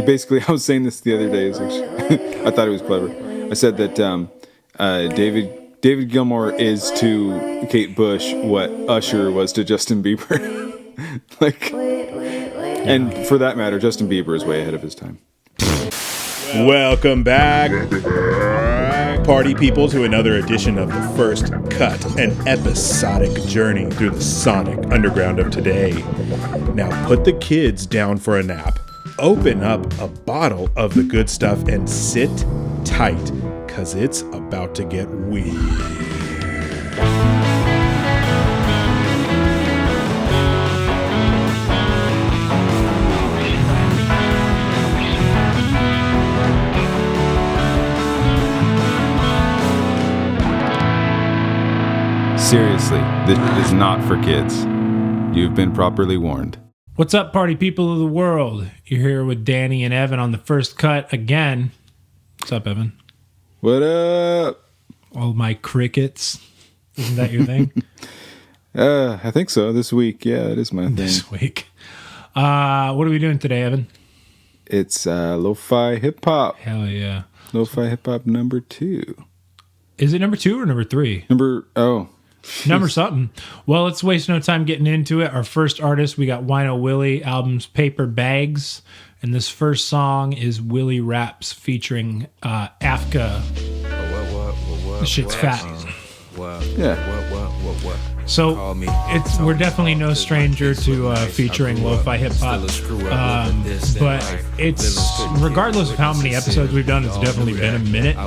Basically, I was saying this the other day. I thought it was clever. I said that David Gilmour is to Kate Bush what Usher was to Justin Bieber. And for that matter, Justin Bieber is way ahead of his time. Welcome back, party people, to another edition of The First Cut, an episodic journey through the sonic underground of today. Now put the kids down for a nap, open up a bottle of the good stuff, and sit tight, because it's about to get weird. Seriously, this is not for kids. You've been properly warned. What's up, party people of the world? You're here with Danny and Evan on The First Cut again. What's up, Evan? What up? All my crickets. Isn't that your thing? I think so. This week, yeah, it is my thing. This week. What are we doing today, Evan? It's lo-fi hip-hop. Hell yeah. Lo-fi hip-hop number 2. Is it number 2 or number 3? Number something. Well, let's waste no time getting into it. Our first artist, we got Wino Willie, album's Paper Bags. And this first song is Willie Raps featuring Afka. This shit's fat. So we're definitely no stranger to featuring lo-fi hip-hop. But it's, regardless of how many episodes we've done, it's definitely been a minute.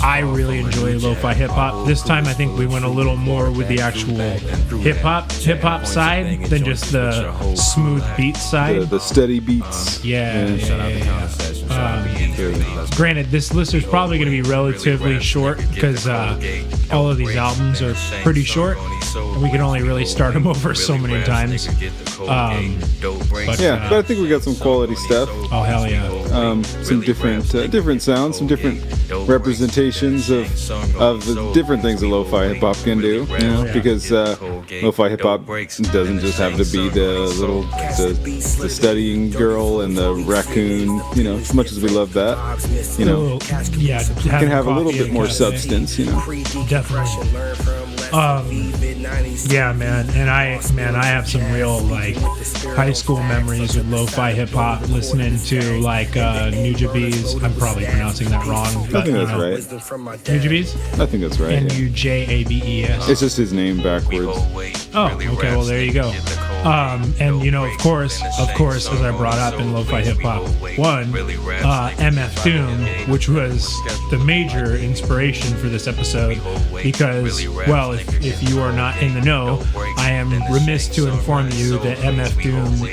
I really enjoy lo-fi hip-hop. This time I think we went a little more with the actual hip-hop side than just the smooth beat side. The steady beats. Yeah. Granted, this list is probably going to be relatively short because all of these albums are pretty short. We can only really start them over so many times. But I think we got some quality stuff. Oh, hell yeah. Some different sounds, some different representations of the different things that lo-fi hip-hop can do. You know, because lo-fi hip-hop doesn't just have to be the studying girl and the raccoon. You know, as much as we love that, you know, it can have a little bit more substance. You know, definitely. Yeah, man, and I have some real like high school memories with lo-fi hip hop, listening to like Nujabes. I'm probably pronouncing that wrong, but I think that's right. Nujabes? I think that's right. Nujabes. It's just his name backwards. Oh, okay. Well, there you go. And you know, of course, as I brought up in Lo-Fi Hip Hop 1, MF Doom, which was the major inspiration for this episode, because, well, if you are not in the know, I am remiss to inform you that MF Doom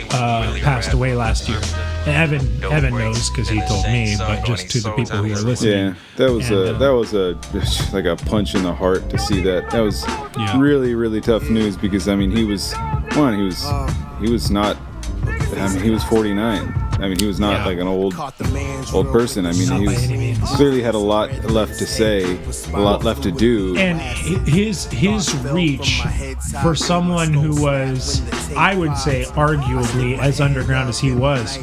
passed away last year. Evan knows because he told me, but just to the people who are listening. Yeah, that was like a punch in the heart to see that. That was really, really tough news because I mean he was 49. I mean, he was not like an old person. I mean, he clearly had a lot left to say, a lot left to do. And his reach for someone who was, I would say, arguably as underground as he was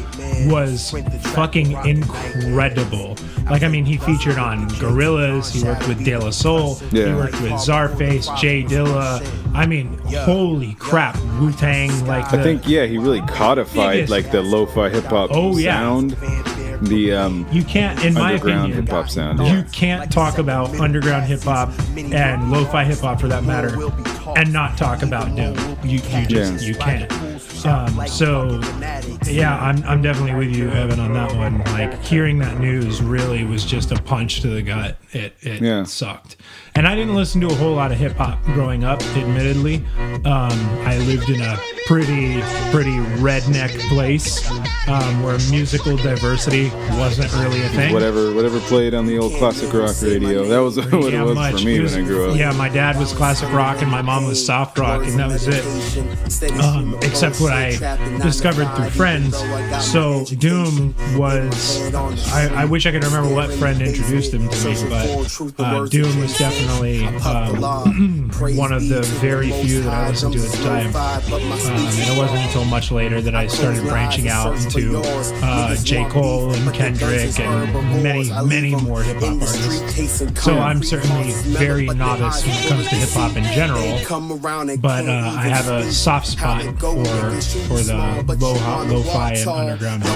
fucking incredible. Like, I mean, he featured on Gorillaz, he worked with De La Soul, he worked with Czarface, Jay Dilla. I mean, holy crap, Wu-Tang, like I think, he really codified, like, the lo-fi hip-hop sound. The you can't, in my opinion, hip-hop sound. You can't talk about underground hip-hop and lo-fi hip-hop, for that matter, and not talk about Doom. You can't. So, I'm definitely with you, Evan, on that one. Like, hearing that news really was just a punch to the gut. It sucked. And I didn't listen to a whole lot of hip-hop growing up, admittedly. I lived in a pretty redneck place where musical diversity wasn't really a thing. Whatever played on the old classic rock radio. That was what it was for me when I grew up. Yeah, my dad was classic rock and my mom was soft rock, and that was it. Except what I discovered through friends. So Doom was, I wish I could remember what friend introduced him to me, but Doom was definitely one of the very few that I listened to at the time. And it wasn't until much later that I started branching out into J. Cole and Kendrick and many more hip hop artists. So I'm certainly very novice when it comes to hip hop in general, but I have a soft spot for the lo-fi and underground hip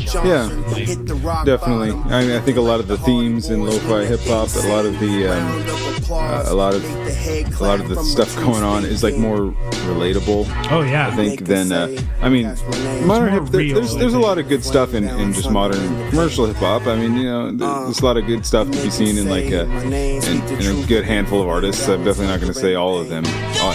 hop. Yeah, definitely. I mean, I think a lot of the themes in lo-fi hip hop, a lot of the stuff going on is like more relatable. Oh yeah, I think than I mean, modern hip. There's a lot of good stuff in just modern commercial hip hop. I mean, you know, there's a lot of good stuff to be seen in like in a good handful of artists. I'm definitely not going to say all of them,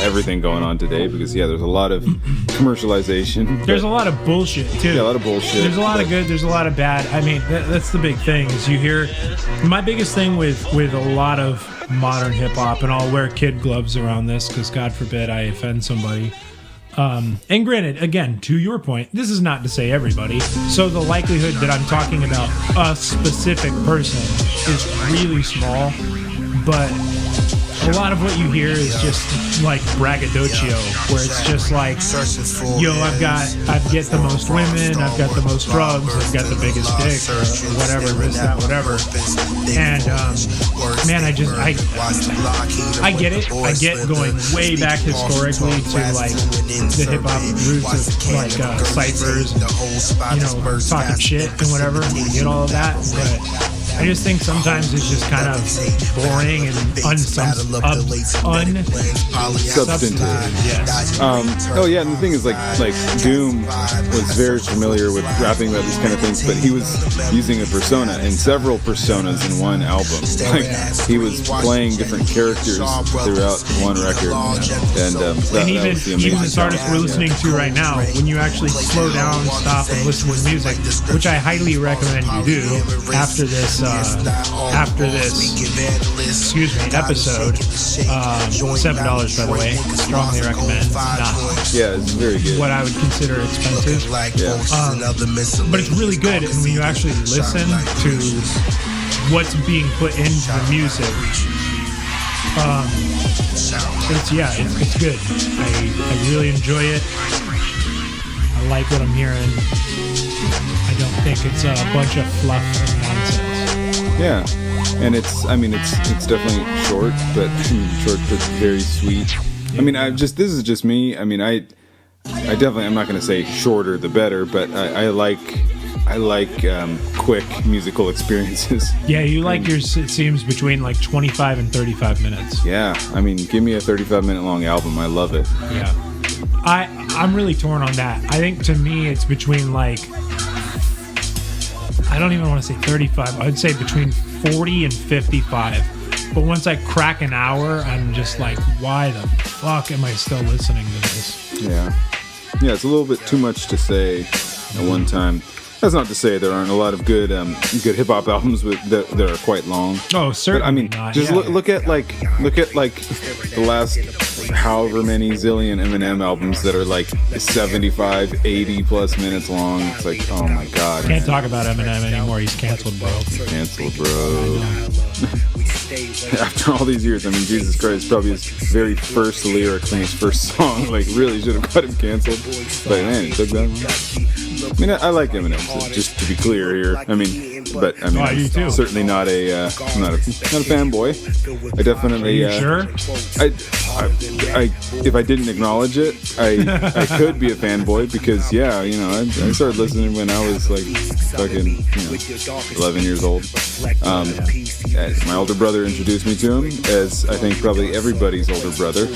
everything going on today, because there's a lot of commercialization. There's a lot of bullshit too. Yeah, a lot of bullshit. There's a lot of good. There's a lot of bad. I mean, that's the big thing. Is you hear my biggest thing with a lot of modern hip hop, and I'll wear kid gloves around this because God forbid I offend somebody. And granted, again, to your point, this is not to say everybody. So the likelihood that I'm talking about a specific person is really small, but a lot of what you hear is just like braggadocio, where it's just like, yo, I get the most women, I've got the most drugs, I've got the biggest dick, or whatever, this, that, whatever. And man, I get it. I get going way back historically to like the hip hop roots of like ciphers, talking shit and whatever. I get all of that, but I just think sometimes it's just kind of boring and unsubstantive. Yes. Oh yeah, and the thing is, like Doom was very familiar with rapping about these kind of things, but he was using a persona and several personas in one album. Like he was playing different characters throughout one record, and even this artist we're listening to right now, when you actually slow down, stop, and listen to music, which I highly recommend you do after this episode. $7 by the way. Strongly recommend. Not it's very good. What I would consider expensive. Yeah. But it's really good, and when you actually listen to what's being put into the music, it's good. I really enjoy it. I like what I'm hearing. I don't think it's a bunch of fluff and nonsense. Yeah, and it's definitely short, but short but very sweet. I mean, this is just me. I mean, I definitely, I'm not going to say shorter the better, but I like quick musical experiences. Yeah, you like yours, it seems, between like 25 and 35 minutes. Yeah, I mean, give me a 35-minute long album. I love it. Yeah. I'm really torn on that. I think to me it's between like, I don't even want to say 35. I'd say between 40 and 55. But once I crack an hour, I'm just like, why the fuck am I still listening to this? Yeah. Yeah, it's a little bit too much to say at one time. That's not to say there aren't a lot of good hip hop albums that are quite long. Oh, certainly. But, I mean, not. Just look at the last however many zillion Eminem albums that are like 75, 80 plus minutes long. It's like, oh my god. Can't talk about Eminem anymore. He's canceled, bro. Canceled, bro. After all these years, I mean, Jesus Christ, probably his very first lyric from his first song, like, really should have got him canceled. But man, it took that long. I mean, I like Eminem, so just to be clear here. I mean, I'm certainly not a fanboy. I definitely. Are you sure? I if I didn't acknowledge it, I could be a fanboy because I started listening when I was like fucking 11 years old. My older brother introduced me to him, as I think probably everybody's older brother.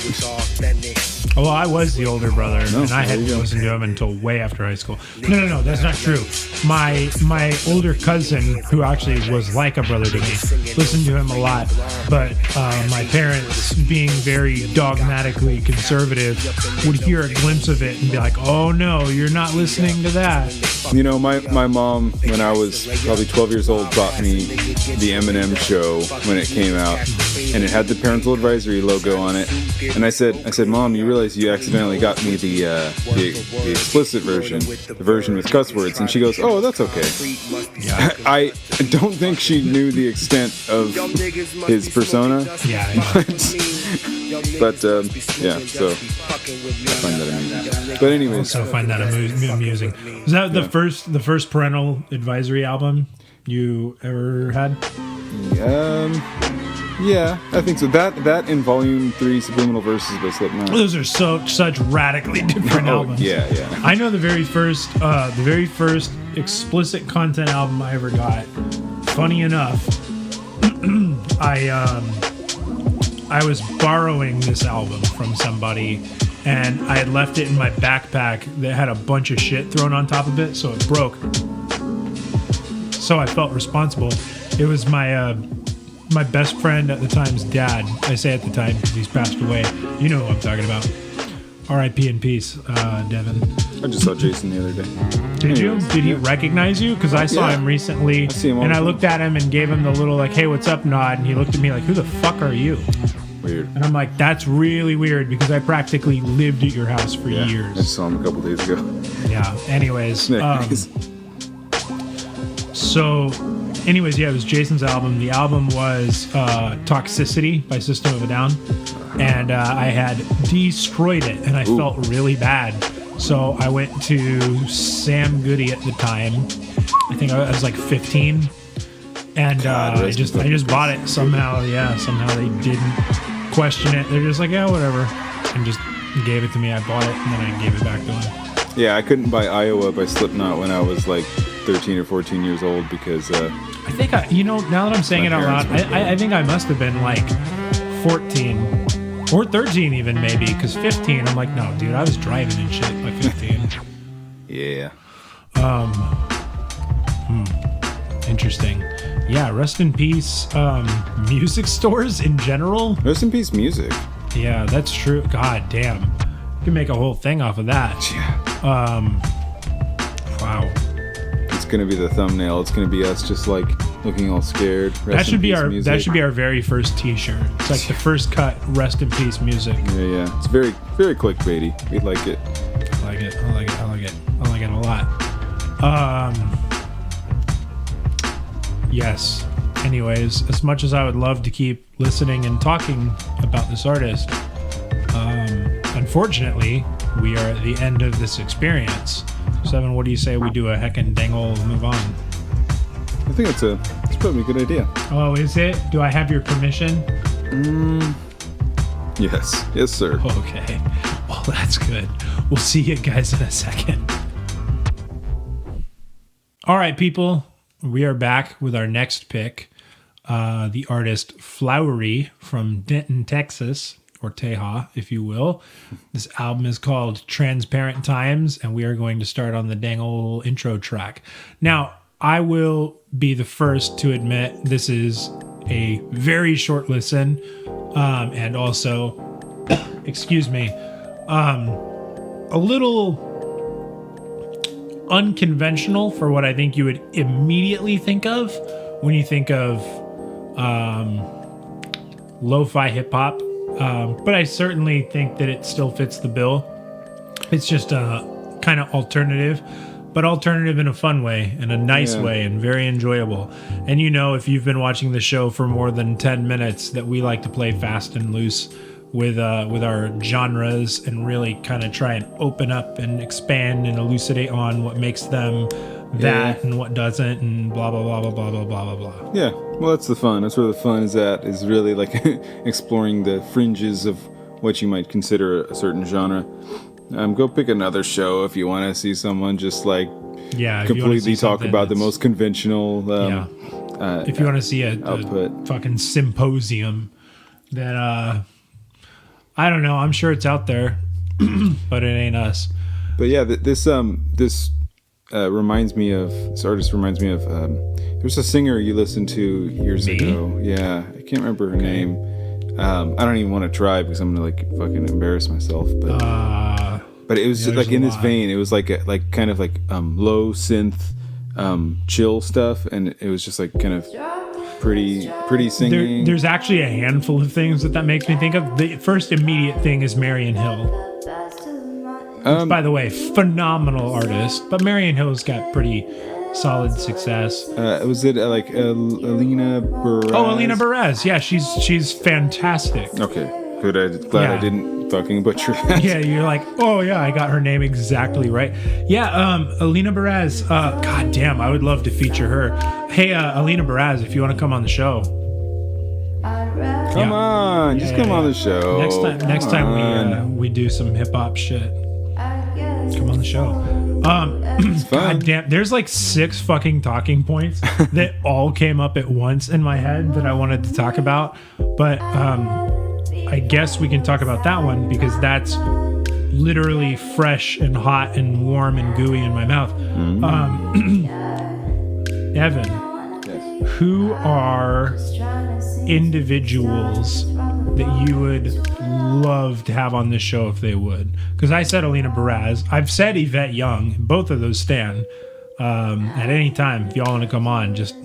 Well, I was the older brother, and I hadn't listened to him until way after high school. No, that's not true. My older cousin, who actually was like a brother to me, listened to him a lot. But my parents, being very dogmatically conservative, would hear a glimpse of it and be like, "Oh no, you're not listening to that." My mom, when I was probably 12 years old, bought me the Eminem Show when it came out, and it had the parental advisory logo on it. And I said, Mom, you realize you accidentally got me the explicit version, the version with cuss words. And she goes, oh, that's okay. Yeah. I don't think she knew the extent of his persona. Yeah. But yeah, so I find that amusing. But anyways, also find that amusing. Was that the first Parental Advisory album you ever had? Yeah, I think so. That and Volume 3 Subliminal Verses by Slipknot. Those are such radically different albums. Yeah. I know the very first explicit content album I ever got. Funny enough, I was borrowing this album from somebody, and I had left it in my backpack that had a bunch of shit thrown on top of it, so it broke. So I felt responsible. It was my best friend at the time's dad. I say at the time because he's passed away. You know who I'm talking about. R.I.P. in peace, Devin. I just saw Jason the other day. Did you? Did he recognize you? Because I saw him recently, and I looked at him and gave him the little like, "Hey, what's up?" nod, and he looked at me like, "Who the fuck are you?" Weird. And I'm like, "That's really weird," because I practically lived at your house for years. I just saw him a couple days ago. Yeah. Anyways, it was Jason's album. The album was Toxicity by System of a Down. And I had destroyed it, and I felt really bad. So I went to Sam Goody at the time. I think I was like 15. And I just bought it somehow. Yeah, somehow they didn't question it. They're just like, yeah, whatever. And just gave it to me. I bought it, and then I gave it back to him. Yeah, I couldn't buy Iowa by Slipknot when I was like 13 or 14 years old because... I think, now that I'm saying it out loud, I think I must have been like 14 or 13 even maybe, because 15, I'm like, no, dude, I was driving and shit by 15. Yeah. Interesting. Yeah, rest in peace, music stores in general. Rest in peace music. Yeah, that's true. God damn. You can make a whole thing off of that. Yeah. Wow. It's gonna be the thumbnail. It's gonna be us just like looking all scared. That should be our very first T-shirt. It's like the first cut. Rest in peace music. Yeah. It's very, very clickbaity. We like it. I like it a lot. Yes. Anyways, as much as I would love to keep listening and talking about this artist, unfortunately, we are at the end of this experience. Seven, what do you say we do a heckin' dangle move on? I think it's probably a good idea. Oh, is it? Do I have your permission? Yes, sir. Okay. Well, that's good. We'll see you guys in a second. All right, people. We are back with our next pick. The artist Flowery from Denton, Texas. Or Teja, if you will. This album is called Transparent Times, and we are going to start on the dang old intro track. Now, I will be the first to admit this is a very short listen, and also, excuse me, a little unconventional for what I think you would immediately think of when you think of lo-fi hip-hop. But I certainly think that it still fits the bill. It's just kind of alternative, but alternative in a fun way, in a nice way, and very enjoyable. And if you've been watching the show for more than 10 minutes, that we like to play fast and loose with our genres and really kind of try and open up and expand and elucidate on what makes them that and what doesn't, and blah blah blah blah blah blah blah blah blah. Yeah, well, that's the fun. That's where the fun is at. Is really like exploring the fringes of what you might consider a certain genre. Go pick another show if you want to see someone just like completely talk about the most conventional. If you want to see a fucking symposium, then I don't know. I'm sure it's out there, but it ain't us. But yeah, this reminds me of there's a singer you listened to years ago. Yeah, I can't remember her name. I don't even want to try because I'm gonna like fucking embarrass myself. But it was just like in this vein. It was like kind of like low synth, chill stuff, and it was just like kind of pretty singing. There's actually a handful of things that makes me think of. The first immediate thing is Marion Hill. By the way, phenomenal artist, but Marion Hill's got pretty solid success. Was it like Alina Perez? Oh, Alina Perez. Yeah, she's fantastic. Okay. Good. I'm glad I didn't fucking butcher that. Yeah, you're like, oh yeah, I got her name exactly right. Yeah, Alina Baraz. God damn, I would love to feature her. Hey, Alina Baraz, if you want to come on the show. Come on, just come on the show. Next time we do some hip hop shit. Come on the show. It's fun. God damn, there's like 6 fucking talking points that all came up at once in my head that I wanted to talk about, but I guess we can talk about that one because that's literally fresh and hot and warm and gooey in my mouth. Evan, who are individuals that you would love to have on this show if they would? Because I said Alina Baraz. I've said Yvette Young. Both of those stand. At any time, if y'all want to come on, just,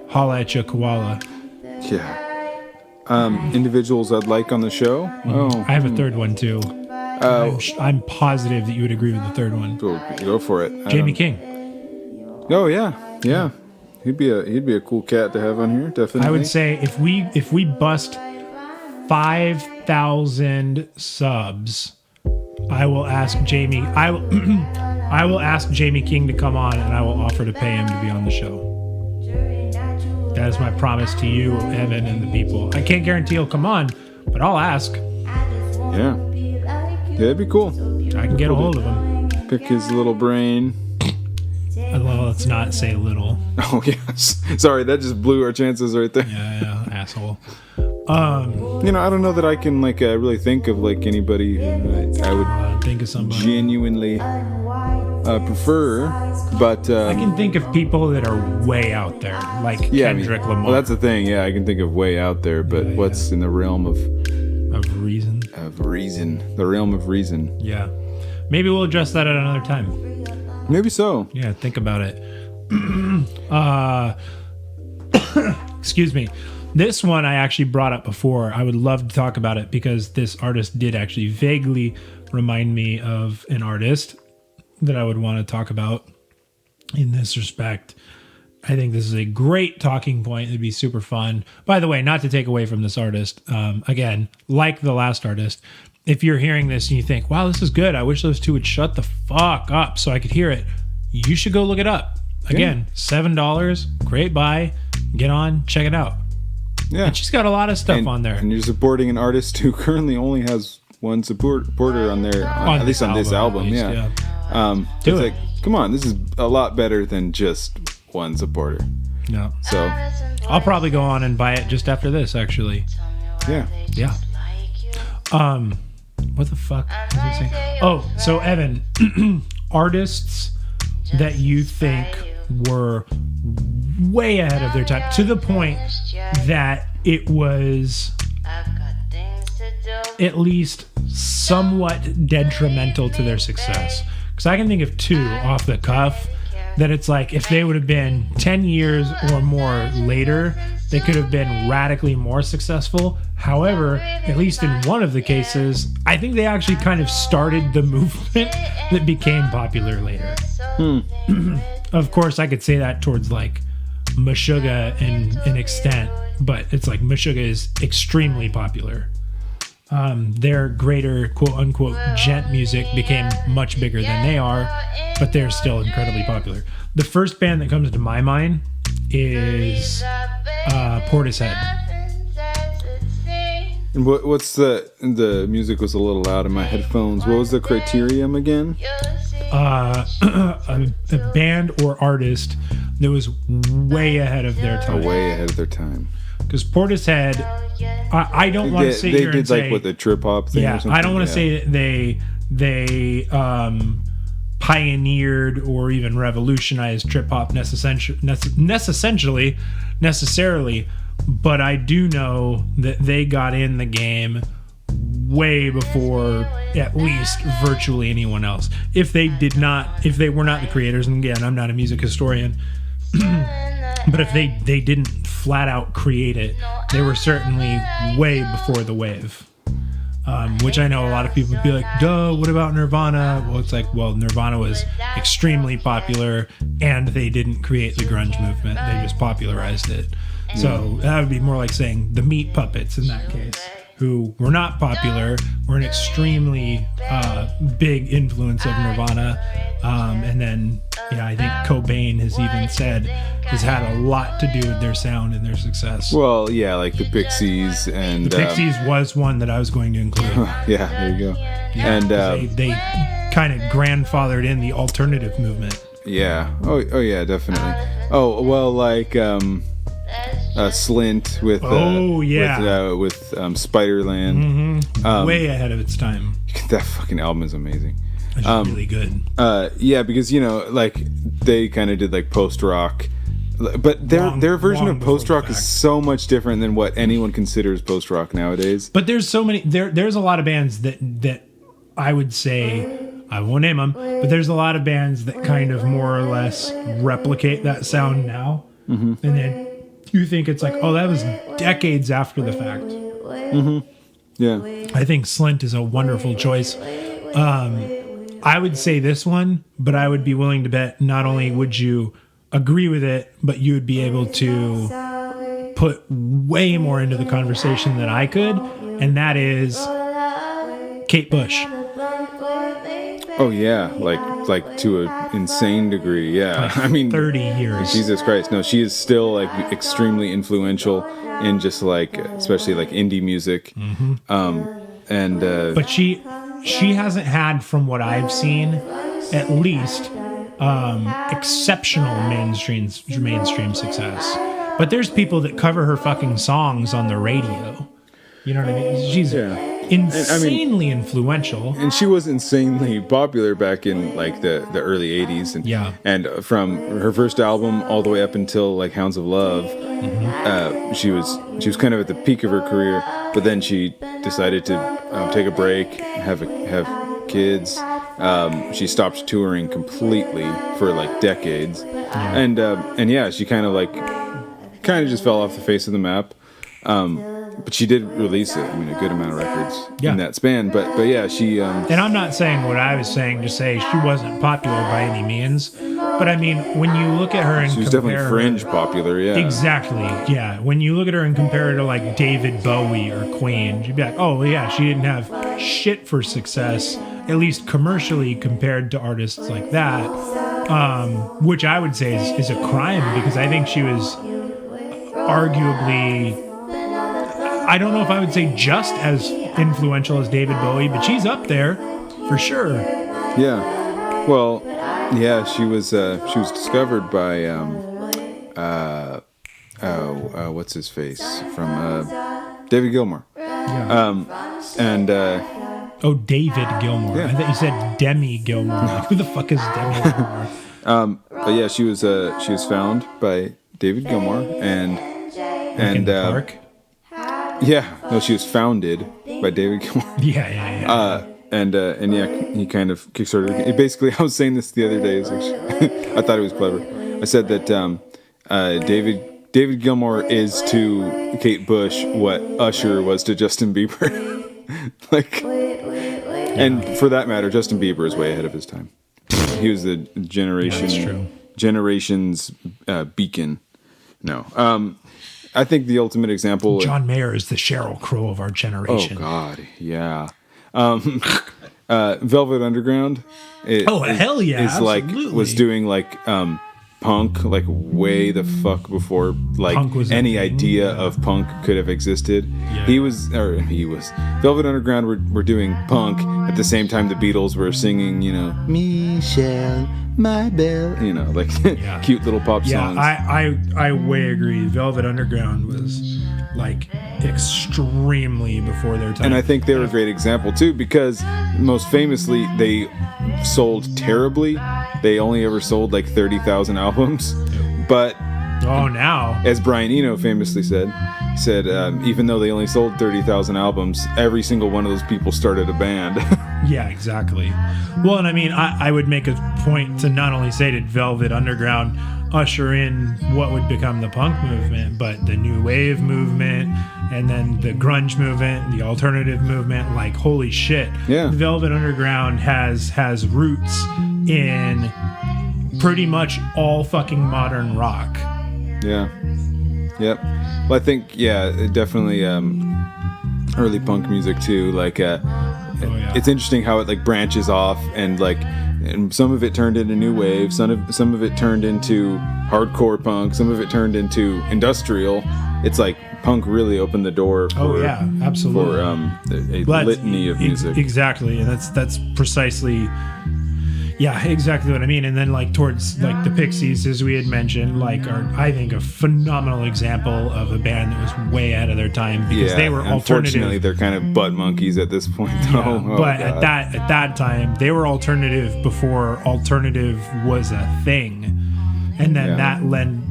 holla at your koala. Yeah. Individuals I'd like on the show? Oh. I have a third one, too. I'm positive that you would agree with the third one. Go for it. Jamie King. Oh, yeah. Yeah. He'd be a cool cat to have on here, definitely. I would say if we bust 5,000 subs, I will ask Jamie. I will ask Jamie King to come on, and I will offer to pay him to be on the show. That is my promise to you, Evan, and the people. I can't guarantee he'll come on, but I'll ask. Yeah, it'd be cool. I can get a hold of him. Pick his little brain. Well, let's not say little. Oh yes, sorry, that just blew our chances right there. Yeah, asshole. I don't know that I can really think of anybody who I would think of somebody genuinely prefer, but I can think of people that are way out there, like Kendrick Lamar. Well, that's the thing. Yeah, I can think of way out there, but what's in the realm of reason? Of reason, the realm of reason. Yeah, maybe we'll address that at another time. Maybe so. Yeah, think about it. Excuse me. This one I actually brought up before. I would love to talk about it because this artist did actually vaguely remind me of an artist that I would want to talk about in this respect. I think this is a great talking point. It'd be super fun. By the way, not to take away from this artist, again, like the last artist, if you're hearing this and you think, wow, this is good, I wish those two would shut the fuck up so I could hear it, you should go look it up. Again, $7, great buy. Get on, check it out. Yeah. And she's got a lot of stuff on there. And you're supporting an artist who currently only has one supporter on there, at least on this album. Yeah. Do it. Come on, this is a lot better than just one supporter. Yeah. So I'll probably go on and buy it just after this, actually. Yeah. Yeah. What the fuck was I saying? Oh, so Evan, artists that you think were way ahead of their time to the point that it was at least somewhat detrimental to their success. Because I can think of 2 off the cuff that it's like if they would have been 10 years or more later, they could have been radically more successful. However, at least in one of the cases, I think they actually kind of started the movement that became popular later. Of course, I could say that towards Meshuggah in an extent, but it's like Meshuggah is extremely popular. Their greater quote-unquote gent music became much bigger than they are, but they're still incredibly popular. The first band that comes to my mind is Portishead. And what's the music was a little loud in my headphones. What was the criterion again? A band or artist that was way ahead of their time. Way ahead of their time. Because Portishead, I don't want to sit here and say... They did what the trip hop thing or something? I don't want to say that they pioneered or even revolutionized trip hop necessarily, but I do know that they got in the game way before at least virtually anyone else. If they were not the creators, and again, I'm not a music historian, but if they didn't flat out create it, they were certainly way before the wave. Which I know a lot of people would be like, duh, what about Nirvana? Well, it's like, Nirvana was extremely popular and they didn't create the grunge movement. They just popularized it. So that would be more like saying the Meat Puppets in that case. who were not popular, were an extremely big influence of Nirvana. And then, I think Cobain has even said has had a lot to do with their sound and their success. Well, yeah, like the Pixies and... The Pixies was one that I was going to include. Yeah, there you go. Yeah, and they kind of grandfathered in the alternative movement. Yeah. Oh yeah, definitely. Oh, well, like Slint with with Spiderland. Way ahead of its time. That fucking album is amazing. It's really good. Yeah, because like they kind of did like post rock, but their version of post rock is so much different than what anyone considers post rock nowadays. But there's so many. There's a lot of bands that I would say, I won't name them, but there's a lot of bands that kind of more or less replicate that sound now, and then you think it's like, oh, that was decades after the fact. Yeah, I think Slint is a wonderful choice. I would say this one, but I would be willing to bet not only would you agree with it, but you would be able to put way more into the conversation than I could, and that is Kate Bush. Oh yeah, like to an insane degree. Yeah, I mean 30 years. Jesus Christ, no, she is still like extremely influential in just like, especially like indie music. But she hasn't had, from what I've seen, at least exceptional mainstream success. But there's people that cover her fucking songs on the radio. You know what I mean? She's insanely influential. And she was insanely popular back in like the early 80s. And from her first album all the way up until like Hounds of Love, she was kind of at the peak of her career, but then she decided to take a break, have kids. She stopped touring completely for like decades. And she kind of just fell off the face of the map. But she did release it. I mean, a good amount of records in that span. But yeah, she. And I'm not saying what I was saying to say she wasn't popular by any means. But I mean, when you look at her and she was definitely fringe popular. Yeah. Exactly. Yeah. When you look at her and compare her to like David Bowie or Queen, you'd be like, oh yeah, she didn't have shit for success, at least commercially, compared to artists like that. Which I would say is a crime, because I think she was arguably, I don't know if I would say just as influential as David Bowie, but she's up there for sure. Yeah. Well, yeah, she was discovered by what's his face from David Gilmour. Yeah. David Gilmour. Yeah. I thought you said Demi Gilmour. Like, who the fuck is Demi Gilmour? But yeah, she was found by David Gilmour and Park. Yeah, no, she was founded by David Gilmour. Yeah. He kind of kickstarted. Basically, I was saying this the other day. I thought it was clever. I said that David Gilmour is to Kate Bush what Usher was to Justin Bieber. And for that matter, Justin Bieber is way ahead of his time. He was the generation's beacon. No. I think the ultimate example... John Mayer is the Sheryl Crow of our generation. Oh, God, yeah. Velvet Underground... hell yeah, absolutely. Was doing, punk, way the fuck before, any idea of punk could have existed. Yeah. He was... Velvet Underground were doing punk at the same time the Beatles were singing, Michelle... My bell, cute little pop songs. Yeah, I way agree. Velvet Underground was extremely before their time. And I think they were a great example too, because most famously they sold terribly. They only ever sold 30,000 albums. But now, as Brian Eno famously said, he said even though they only sold 30,000 albums, every single one of those people started a band. Yeah, exactly. Well, and I mean, I would make a point to not only say did Velvet Underground usher in what would become the punk movement, but the new wave movement, and then the grunge movement, the alternative movement. Holy shit. Yeah. Velvet Underground has roots in pretty much all fucking modern rock. Yeah. Yep. Well, I think, it definitely... early punk music too. Like, it's interesting how it like branches off, and like, and some of it turned into new wave, some of it turned into hardcore punk, some of it turned into industrial. It's like punk really opened the door for, absolutely, for a litany of music. Exactly, and that's precisely. Yeah, exactly what I mean. And then like towards like the Pixies, as we had mentioned, like are I think a phenomenal example of a band that was way ahead of their time, because they were alternative. Unfortunately, they're kind of butt monkeys at this point, though. Yeah, but at that time, they were alternative before alternative was a thing, and then that lent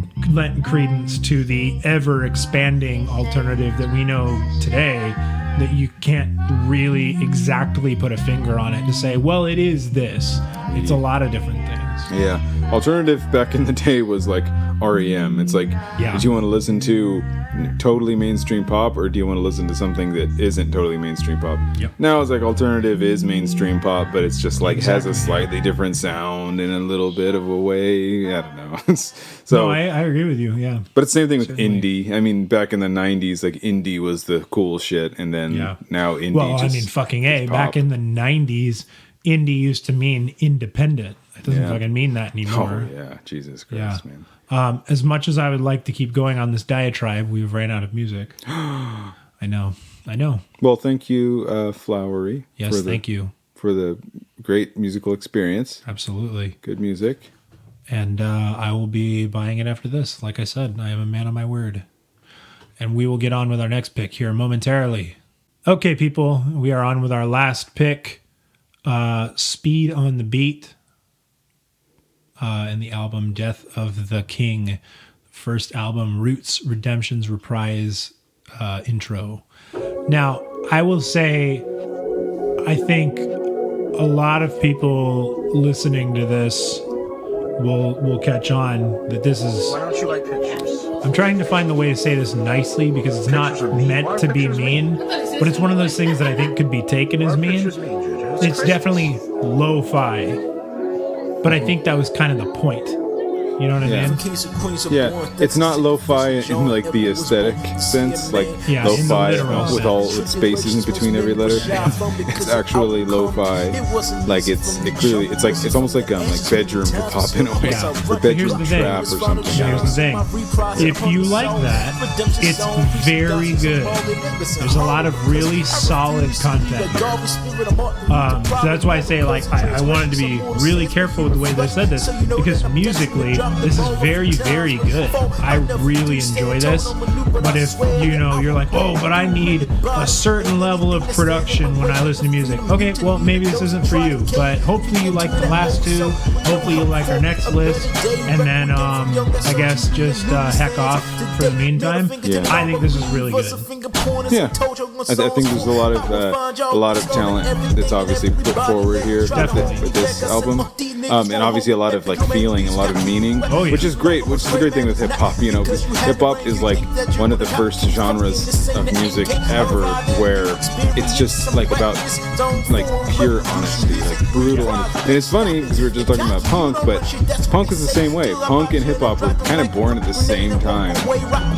credence to the ever expanding alternative that we know today. That you can't really exactly put a finger on it to say, well, it is this. It's a lot of different things. Yeah. Alternative back in the day was like REM. It's like, do you want to listen to totally mainstream pop, or do you want to listen to something that isn't totally mainstream pop? Yep. Now it's like alternative is mainstream pop, but it's just like has a slightly different sound in a little bit of a way. I don't know. So no, I agree with you. Yeah. But it's the same thing with indie. I mean, back in the 90s, like indie was the cool shit, and then now indie. Well, I mean, fucking A. Back in the 90s, indie used to mean independent. It doesn't fucking mean that anymore. Oh yeah, Jesus Christ, man. As much as I would like to keep going on this diatribe, we've ran out of music. I know. Well, thank you, Flowery. Yes, thank you for the great musical experience. Absolutely, good music. And I will be buying it after this. Like I said, I am a man of my word. And we will get on with our next pick here momentarily. Okay, people, we are on with our last pick, Speed on the Beat. In the album Death of the King, first album Roots Redemption's Reprise intro. Now, I will say, I think a lot of people listening to this will catch on that this is. Why don't you like pictures? I'm trying to find the way to say this nicely because it's not meant to be mean, but it's one of those things that I think could be taken as mean. It's definitely lo-fi. But I think that was kind of the point. You know what I mean? Yeah, it's not lo-fi in like the aesthetic sense, like lo-fi with all its spaces in between every letter. It's actually lo-fi, like it's almost like bedroom hip hop in a way, or bedroom trap or something. Here's the thing: if you like that, it's very good. There's a lot of really solid content. So that's why I say I wanted to be really careful with the way they said this, because musically. This is very, very good. I really enjoy this. But if you're like, oh, but I need a certain level of production when I listen to music. Okay, well, maybe this isn't for you. But hopefully you like the last two. Hopefully you like our next list. And then, I guess, just heck off for the meantime. Yeah. I think this is really good. Yeah, I think there's a lot of talent that's obviously put forward here with this album. And obviously a lot of feeling, a lot of meaning. Oh, yeah. Which is great. Which is a great thing with hip hop, because hip hop is like one of the first genres of music ever where it's just about pure honesty, brutal honesty. And it's funny because we were just talking about punk, but punk was the same way. Punk and hip hop were kind of born at the same time,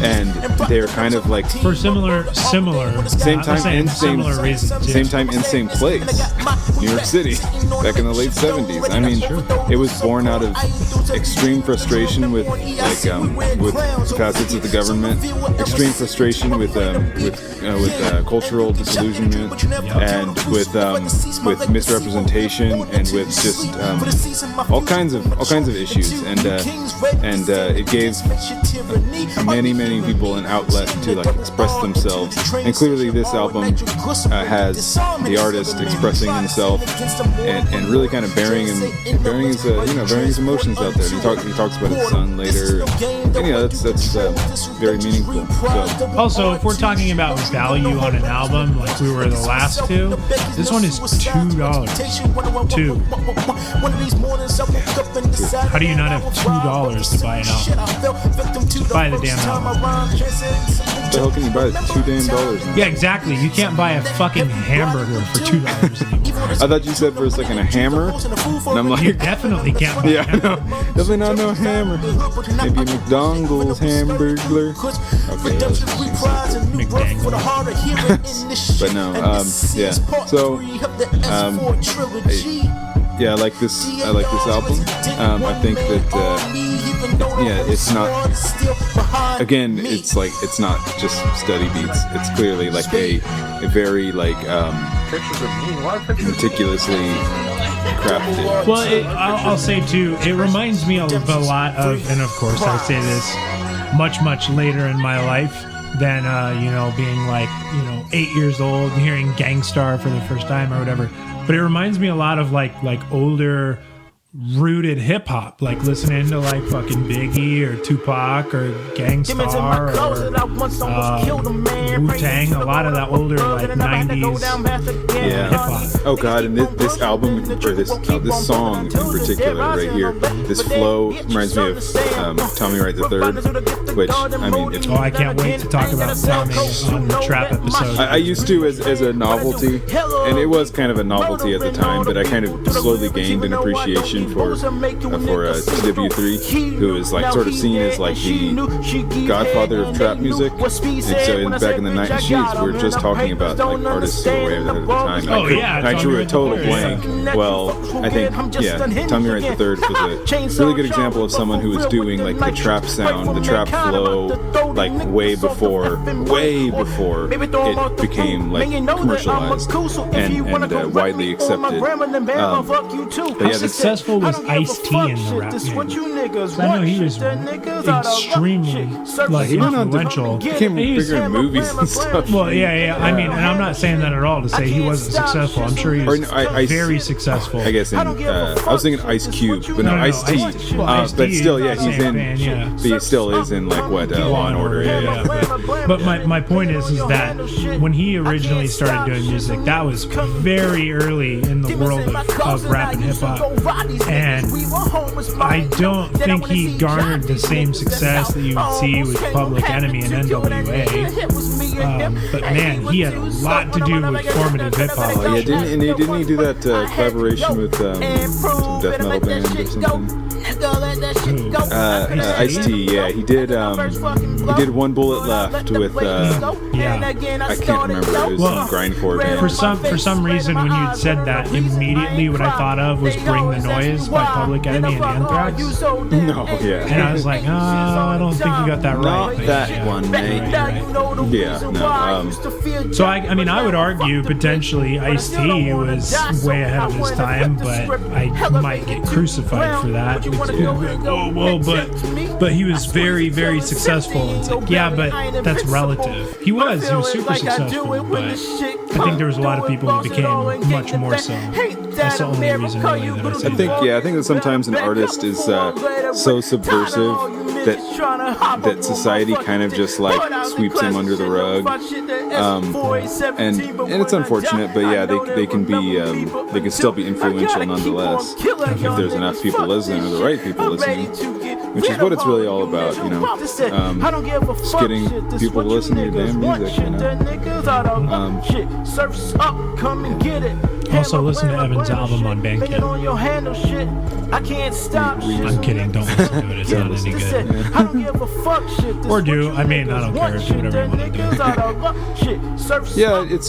and they're kind of for similar same time and similar reasons. Same time and same place, New York City, back in the late 70s. I mean, it was born out of extreme frustration with facets of the government, extreme frustration with cultural disillusionment, and with misrepresentation, and with just all kinds of issues, and it gave many people an outlet to express themselves. And clearly, this album has the artist expressing himself and really kind of bearing his emotions out there. And he talks about his son later, and that's very meaningful. So. Also, if we're talking about value on an album, like we were the last two, this one is $2. How do you not have $2 to buy an album? Just buy the damn album. What the hell can you buy $2 damn? Yeah, exactly. You can't buy a fucking hamburger for $2 anymore. I thought you said for a second a hammer, and I'm like, definitely can't buy Yeah, no, definitely not no hammer. Maybe a McDonald's hamburglar. Okay, but no, yeah. So, I like this album. I think that, it's not. Again, it's not just steady beats. It's clearly like a very meticulously crafted. Well, I'll say too, it reminds me of a lot of, and of course I say this much later in my life than being 8 years old and hearing Gangstar for the first time or whatever. But it reminds me a lot of like older rooted hip hop, like listening to like fucking Biggie or Tupac or Gangstar or Wu-Tang, a lot of that older like 90s hip hop. Oh god, and this album, or this song in particular right here, this flow reminds me of Tommy Wright III, which, I mean, it's... Oh, I can't wait to talk about Tommy on the Trap episode. I used to as a novelty, and it was kind of a novelty at the time, but I kind of slowly gained an appreciation for TW3, who is like sort of seen as like the godfather of trap music. And so back in the 90s, we were just talking about like artists who were way ahead of the time. And I drew a total blank. Well, I think, Tommy Wright III was a really good example of someone who was doing like the trap sound, the trap flow, like way before it became like commercialized and widely accepted. How successful was Ice-T in the rap game? I know he was extremely influential. He became bigger in movies and stuff. Well, yeah. I mean, and I'm not saying that at all to say he wasn't successful. I'm sure he was very successful. I guess I was thinking Ice Cube, but no, Ice-T. But still, he's in. But he still is in like what Law and Order. But my point is that when he originally started doing music, that was very early in the world of rap and hip hop. And I don't think he garnered the same success that you would see with Public Enemy and NWA. But man, he had a lot to do with formative hip hop. Yeah, didn't he do that collaboration with some death metal band or something? Ice-T, yeah, he did One Bullet Left with I can't remember, it was some grindcore band. For some reason, when you said that, immediately what I thought of was Bring the Noise by Public Enemy and Anthrax. No, yeah. And I was like, I don't think you got that right. Not that one, mate. Right. Yeah, no. So I mean, I would argue potentially Ice-T was way ahead of his time, but I might get crucified for that. But he was very, very successful. It's like, yeah, but that's relative. He was super successful, but I think there was a lot of people who became much more so. That's the only reason really that I said that. I think that sometimes an artist is so subversive that society kind of just like sweeps him under the rug, and it's unfortunate, but yeah, they can still be influential nonetheless if there's enough people listening or the right people listening, which is what it's really all about, just getting people to listen to your damn music, Also, listen to Evan's album on Bandcamp. I'm kidding, don't listen to it, it's not any good. Or do, I mean, I don't care, do whatever you want to do. Yeah, it's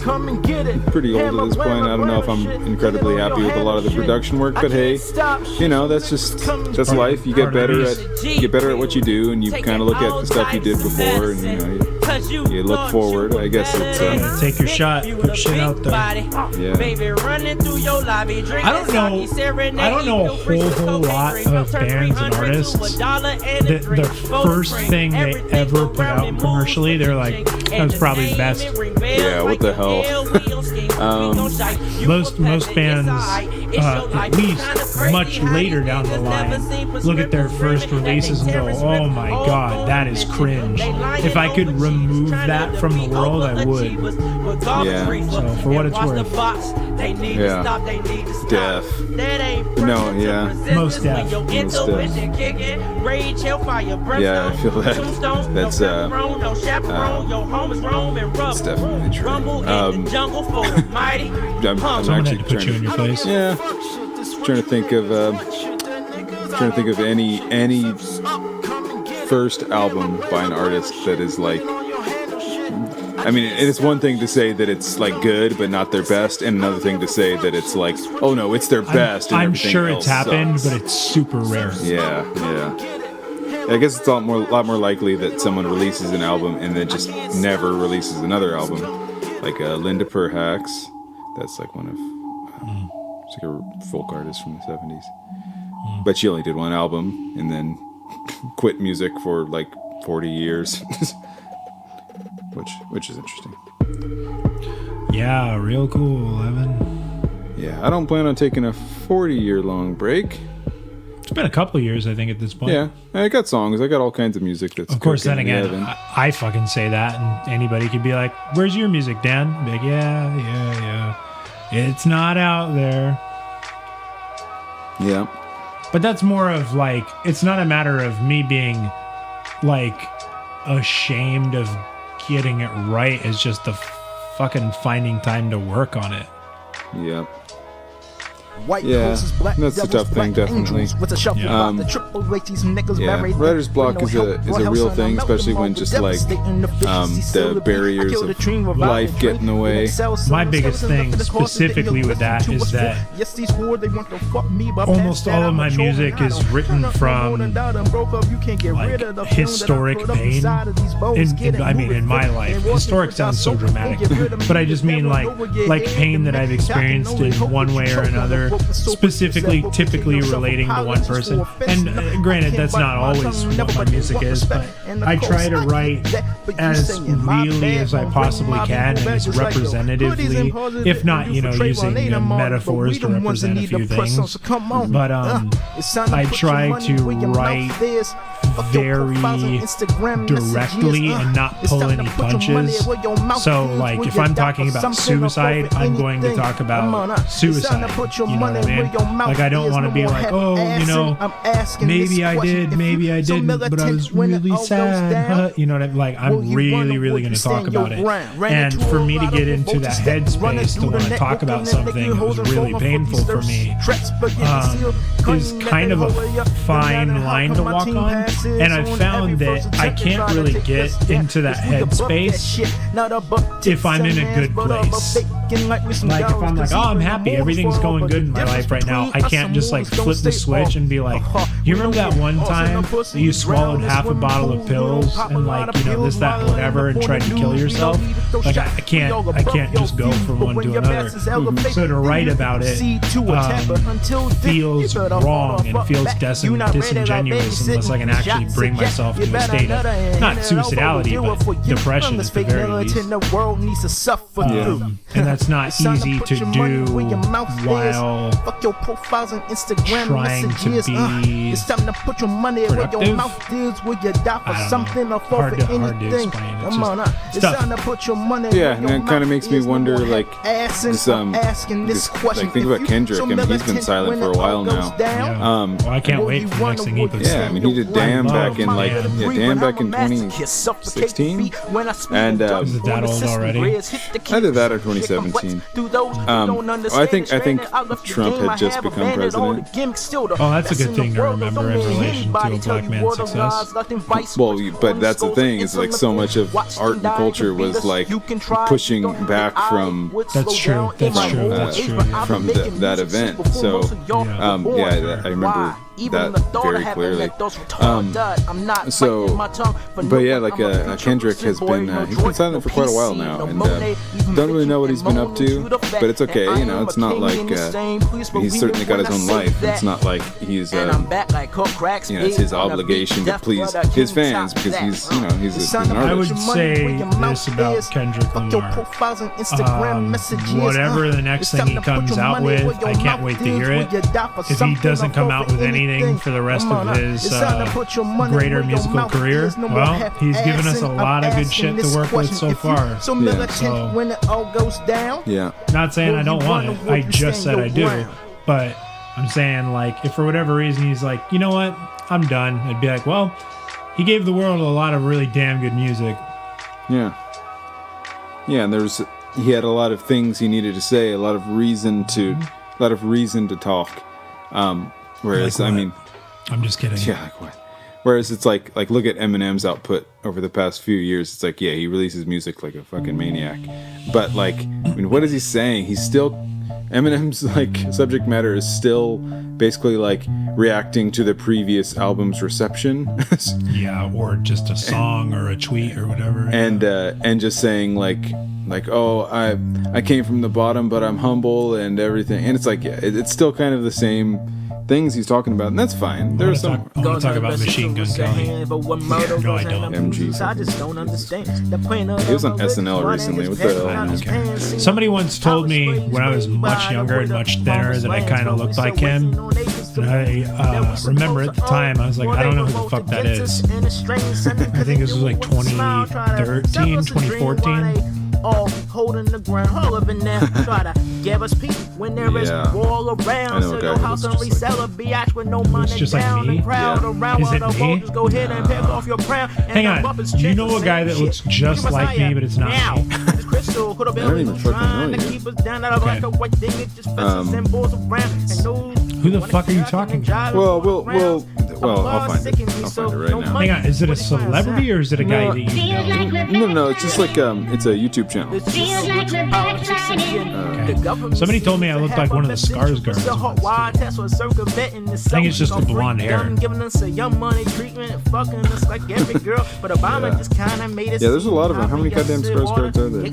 pretty old at this point. I don't know if I'm incredibly happy with a lot of the production work, but hey, that's life. You get better at what you do, and you kind of look at the stuff you did before, and you look forward. I guess it's take your shot, put shit out there. Yeah. I don't know a whole lot of bands and artists that the first thing they ever put out commercially, they're like, that was probably the best. Yeah, what the hell? Most bands, at least much later down the line, look at their first releases and go, oh my god, that is cringe. If I could remove that from the world, I would. Yeah. So for what it's worth. Yeah. Deaf. No, yeah. Most deaf. Yeah, I feel that. That's definitely true. I'm Someone actually had to put you in your place. Yeah. trying to think of any first album by an artist that is like. I mean, it's one thing to say that it's like good, but not their best, and another thing to say that it's like, oh no, it's their best. And I'm sure it's happened, sucks. but it's super rare. Yeah. I guess it's a lot more likely that someone releases an album and then just never releases another album, like Linda Perhacs. That's like one of she's like a folk artist from the 70s, but she only did one album and then quit music for like 40 years. Which is interesting. Yeah, real cool, Evan. Yeah, I don't plan on taking a 40-year-long break. It's been a couple of years, I think, at this point. Yeah, I got songs. I got all kinds of music that's. Of course, then cooking in the again, oven. I fucking say that, and anybody could be like, "Where's your music, Dan?" I'd be like, yeah. It's not out there. Yeah. But that's more of like, it's not a matter of me being like ashamed of getting it right. It's just the fucking finding time to work on it. Yeah. White Yeah, horses, black that's the devils, tough thing, black definitely. angels with a shuffle Yeah. about the triple H, these niggas Yeah, buried writer's with block no is help, a or real else thing, I'm especially melting when on just the like devastating efficiency, the barriers I killed a dream of revival life get in the way. My biggest thing specifically with that is that almost all of my music is written from like historic pain. In my life, historic sounds so dramatic, but I just mean like pain that I've experienced in one way or another, specifically, typically relating to one person. And granted, that's not always what my music is, but I try to write as really as I possibly can and as representatively, if not, using metaphors to represent a few things. But I try to write very directly and not pull any punches. So, like, if I'm talking about suicide, I'm going to talk about suicide. You know what I mean? Like, I don't want to be like, oh, maybe I did, maybe I didn't, but I was really sad. You know what I mean? Like, I'm really going to talk about it. And for me to get into that headspace to want to talk about something that was really painful for me is kind of a fine line to walk on. And I've found that I can't really get into that headspace if I'm in a good place. Like, if I'm like, oh, I'm happy, everything's going good in my life right now, I can't just like flip the switch and be like, you remember that one time that you swallowed half a bottle of pills and like, this, that, whatever, and tried to kill yourself? Like, I can't just go from one to another. So to write about it feels wrong and feels disingenuous unless I can actually bring myself to a state of not suicidality, but depression at the very least. And that's not easy to do while trying to be productive. Hard to explain. It's just tough. Yeah, and it kind of makes me wonder, like, this, like, think about Kendrick. I mean, he's been silent for a while now. Yeah. Well, I can't wait for the next thing he puts Yeah, I mean, he did Damn back in Damn back in 2016, and Is it that old already? either that or 2017. I think Trump had just become president. Oh, that's a good thing to remember in relation to a black man's success. Well, but that's the thing, is like so much of art and culture was like pushing back from That's true. That's true. from that event. So I remember that very clearly. But yeah, like Kendrick has been he's been silent for quite a while now, and don't really know what he's been up to. But it's okay, it's not like he's certainly got his own life. It's not like he's it's his obligation to please his fans because he's an artist. I would say this about Kendrick Lamar. Whatever the next thing he comes out with, I can't wait to hear it. If he doesn't come out with anything for the rest of his greater musical career, well, he's given us a lot of good shit to work with so far. Yeah. Not saying I don't want it. I just said I do. But I'm saying, like, if for whatever reason he's like, you know what, I'm done, I'd be like, well, he gave the world a lot of really damn good music. Yeah. Yeah, and he had a lot of things he needed to say, a lot of reason to talk. Whereas, Like I what? mean, I'm just kidding. yeah, like what? Whereas it's like look at Eminem's output over the past few years. It's like, yeah, he releases music like a fucking maniac. But like, I mean, what is he saying? He's still Eminem's like subject matter is still basically like reacting to the previous album's reception. Yeah, or just a song or a tweet or whatever. and just saying like oh, I came from the bottom, but I'm humble and everything. And it's like, yeah, it's still kind of the same things he's talking about, and that's fine. I want to talk about Machine Gun Kelly. No, I don't. MG. I just don't understand. He was on SNL recently. What the hell? Okay. Somebody once told me when I was much younger and much thinner that I kind of looked like him. And I remember at the time, I was like, I don't know who the fuck that is. I think this was like 2013, 2014. All holding the ground, all of it now. Try to give us peace when there is Yeah. wall around. I know a So guy your who house looks and just like resell a biatch with no money just like down. me? The crowd Yeah. around Is while it the me? voters go ahead and pick off your crown. Hang on. You know a guy that looks just like me, but it's not me? Crystal, who the I don't even fucking trying know to you. keep us down out of like a white thing. It just fesses and balls around. And those Who the fuck are you talking about? Well, I'll find it. I'll find it right now. Hang on, is it a celebrity or is it a guy that you know? No, it's just like it's a YouTube channel. Somebody told me I looked like one of the Skarsgårds. I think it's just the blonde hair. Giving us a young money treatment, fucking us like every girl. But Obama just kind of made us. Yeah, there's a lot of them. How many goddamn Skarsgårds are there?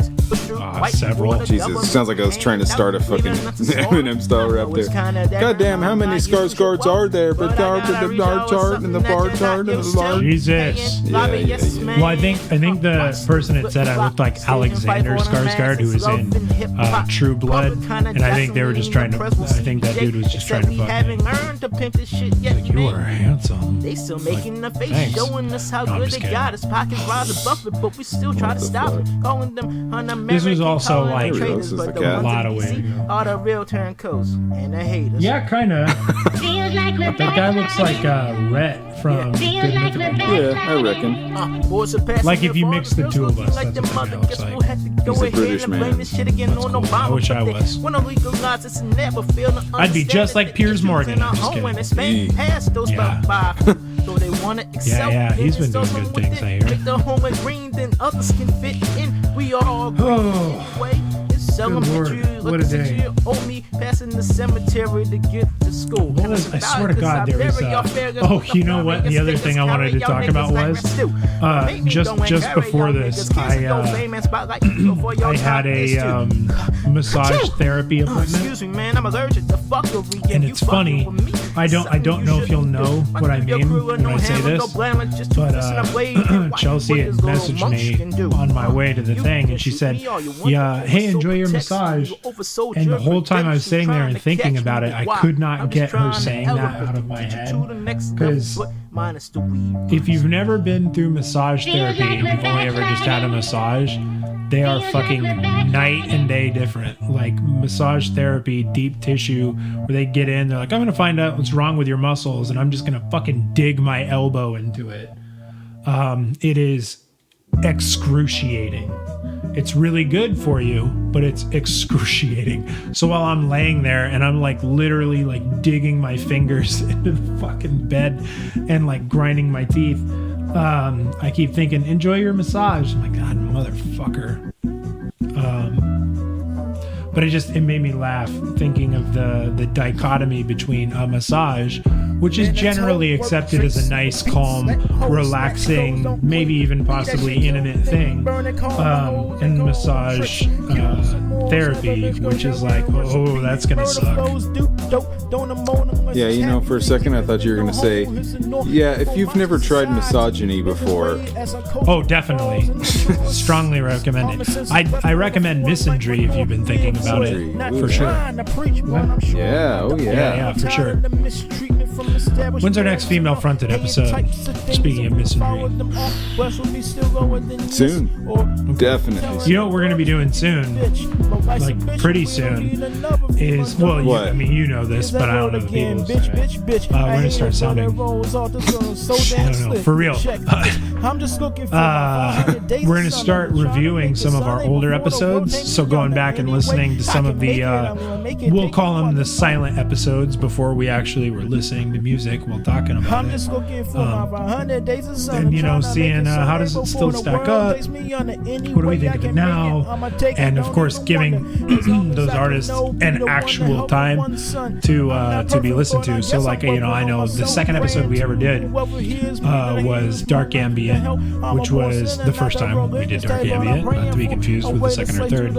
Several. Jesus, it sounds like I was trying to start a fucking Eminem style rap there. Goddamn, how many Skarsgårds are there? But the bar chart and the bar chart and the bar. Jesus. Yeah. Well, I think the person had said I looked like Alexander Skarsgård, who was in True Blood, and I think they were just trying to. I think that dude was just trying to fuck me. Like, you are handsome. They still making the face, Thanks. showing us how No, I'm good just they got us. Pockets rise above it, but we still try to stop it. Calling them un-American. This was also like traders, this is but the the cat. ones A lot that of we ways see ago. are the real turncoats and the haters. Yeah, kind of. That guy looks like Rhett from Good Mythical Mortal. Yeah, I reckon. Like if you mix the two of us, that's what he looks like. He's a British man. That's cool. I wish I was. I'd be just like Piers Morgan. I'm just kidding. Yeah. Yeah, he's been doing good things, I hear. Good Lord, what a day. Passing the cemetery to get to school. What was- I swear to God, there was, oh, you know what? The other thing I wanted to talk about was, just before this, I had a massage therapy appointment. Excuse me, man, I'm allergic to fuckery. And it's funny. I don't know if you'll know what I mean when I say this, but Chelsea had messaged me on my way to the thing, and she said, "Yeah, hey, enjoy your massage." And the whole time I was sitting there and thinking about it, I could not get her saying that out of my head. Because if you've never been through massage therapy and you've only ever just had a massage, they are fucking night and day different. Like massage therapy, deep tissue, where they get in, they're like, I'm gonna find out what's wrong with your muscles, and I'm just gonna fucking dig my elbow into it. It is excruciating. It's really good for you, but it's excruciating. So while I'm laying there and I'm like literally like digging my fingers into the fucking bed and like grinding my teeth, I keep thinking, enjoy your massage. I'm like, God, motherfucker. But it made me laugh thinking of the dichotomy between a massage, which is generally accepted as a nice, calm, relaxing, maybe even possibly intimate thing, and massage therapy, which is like, oh, that's gonna suck. Yeah, you know, for a second I thought you were gonna say, yeah, if you've never tried misogyny before. Oh, definitely. Strongly recommend it. I recommend misandry if you've been thinking about it, for sure. Yeah, oh yeah. Yeah, for sure. When's our next female-fronted episode? Speaking of misery. Soon. Definitely. You know what we're going to be doing soon? Like, pretty soon. Is, well, What? I mean, you know this, but I don't know the people. We're going to start sounding, I don't know, for real. We're going to start reviewing some of our older episodes. So going back and listening to some of the, we'll call them the silent episodes before we actually were listening to music while talking about it. And, you know, seeing how does it still stack up? What do we think of it now? And, of course, giving those artists an actual time to be listened to. So, like, you know, I know the second episode we ever did was Dark Ambient, which was the first time we did Dark Ambient, not to be confused with the second or third.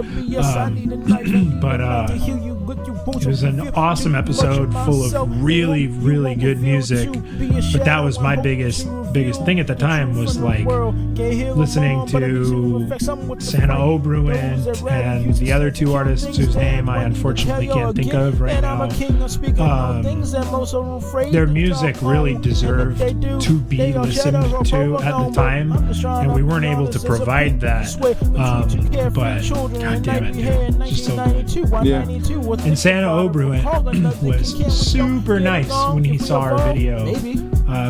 But it was an awesome episode full of really, really good music. But that was my biggest thing at the time, was like listening to Santa Obruent and the other two artists whose name I unfortunately can't think of right now. Their music really deserved to be listened to at the time, and we weren't able to provide that. But god damn it, dude, just so good. Yeah. And Santa Obruent was super nice when he saw our video.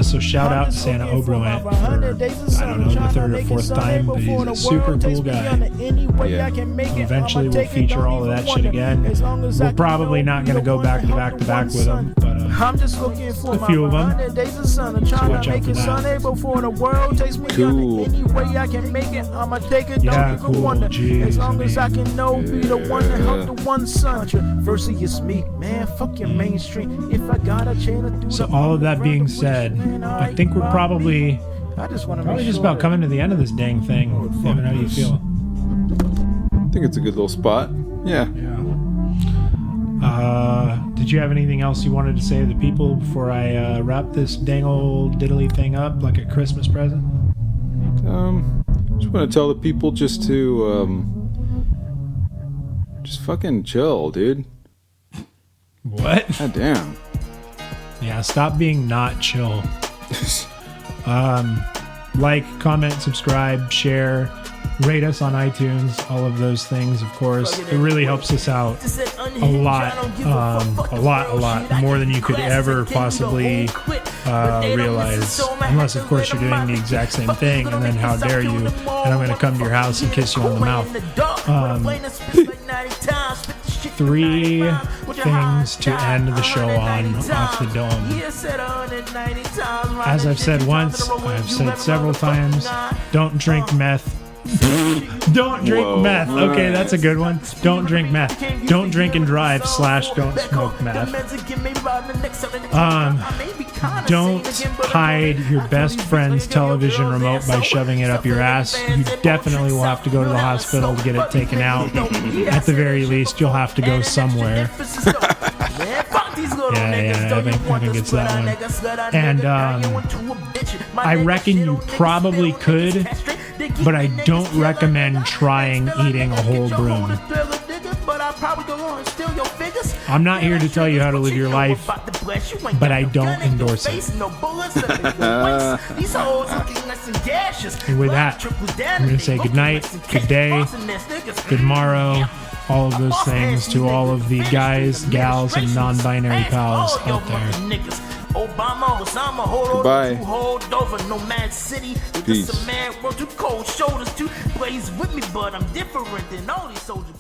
So shout out to Santa Obruent for, I don't know, the third or fourth time, but he's a super cool guy. Yeah. Eventually we'll feature all of that shit again. We're probably not going to go back to back with them, but a few of them. So watch out for that. Cool. Yeah, cool. Jeez. So all of that being said, I think we're probably just about coming to the end of this dang thing. Devin, how do you feel? I think it's a good little spot. Yeah. Did you have anything else you wanted to say to the people before I wrap this dang old diddly thing up like a Christmas present? Just want to tell the people just to just fucking chill, dude. What? God damn. Yeah, stop being not chill. Like, comment, subscribe, share, rate us on iTunes, all of those things, of course. It really helps us out a lot, more than you could ever possibly realize. Unless, of course, you're doing the exact same thing, and then how dare you, and I'm going to come to your house and kiss you on the mouth. 3 things to end the show on off the dome. As I've said once, I've said several times, don't drink meth. Don't drink meth. Okay, that's a good one. Don't drink meth. Don't drink and drive / don't smoke meth. Don't hide your best friend's television remote by shoving it up your ass. You definitely will have to go to the hospital to get it taken out. At the very least, you'll have to go somewhere. Yeah, I think it's that one. And I reckon you probably could, but I don't recommend trying eating a whole broom. I'm not here to tell you how to live your life, but I don't endorse it. And with that, I'm going to say good night, good day, good morrow, all of those things to all of the guys, gals, and non-binary pals out there. Goodbye. Peace. Cold shoulders to blaze with me, but I'm different than all these soldiers.